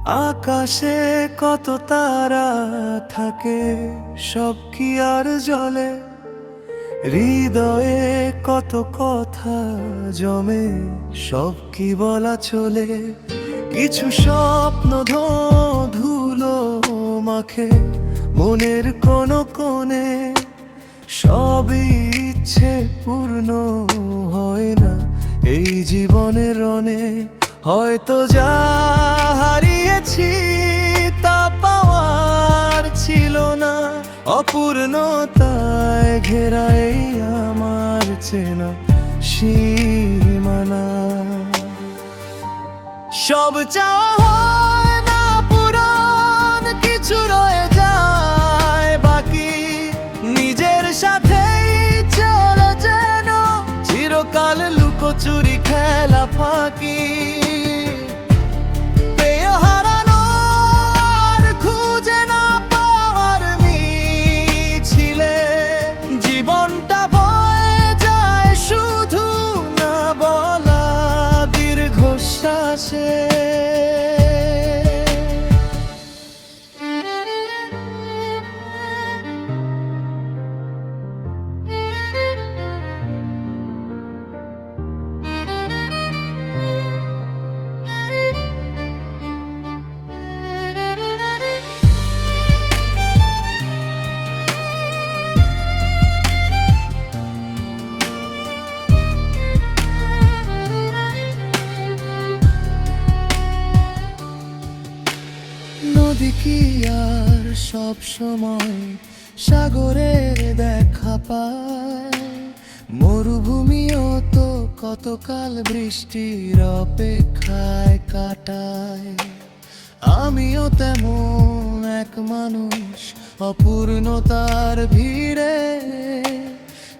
আকাশে কত তারা থাকে, সব কি আর জ্বলে? হৃদয়ে কত কথা জমে, সব কি বলা চলে? কিছু স্বপ্ন ধুলো মাখে মনের কোন কোণে, সবই ইচ্ছে পূর্ণ হয় না এই জীবনের রণে। হয়তো যা হারিয়েছি তা পাওয়ার ছিল না, অপূর্ণতায় ঘেরা এই আমার চেনা সীমানা। সব চাওয়া হয় না পূরণ, কিছু রয়ে যায় বাকি, নিজের সাথেই চলে যেন চিরকাল লুকোচুরি খেলা ফাঁকি। পেয়ে হারানো আর খুঁজে না পাওয়ার মিছিলে, জীবনটা বয়ে যায় শুধু না বলা দীর্ঘশ্বাসে। নদী কি আর সব সময় সাগরের দেখা পায়? মরুভূমিও তো কতকাল বৃষ্টির অপেক্ষায় কাটায়। আমিও তেমন এক মানুষ, অপূর্ণতার ভিড়ে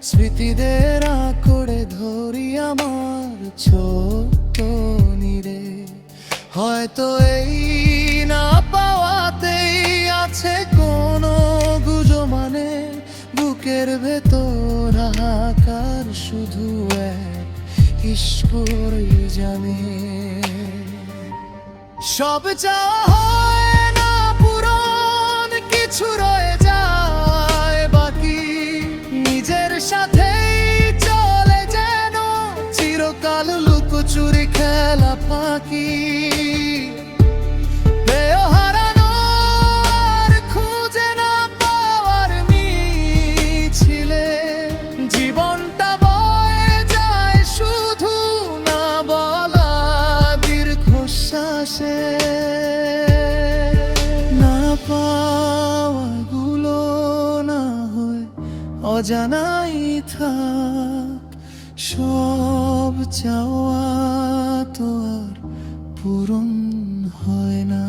স্মৃতিদের আঁকড়ে ধরি আমার ছোট্ট নীড়ে। হয়তো এই না পাওয়াতেই আছে কোনো গুজো, মানে বুকের ভেতর হাহাকার শুধু এক ঈশ্বরই জানে। সব চাওয়া হয় না পূরণ, কিছু রয়ে যায় বাকি, নিজের সাথেই চলে যেন চিরকাল লুকোচুরি খেলা ফাঁকি। না পাওয়াগুলো না হয় অজানাই থাক, সব চাওয়া তো আর পূরণ হয় না।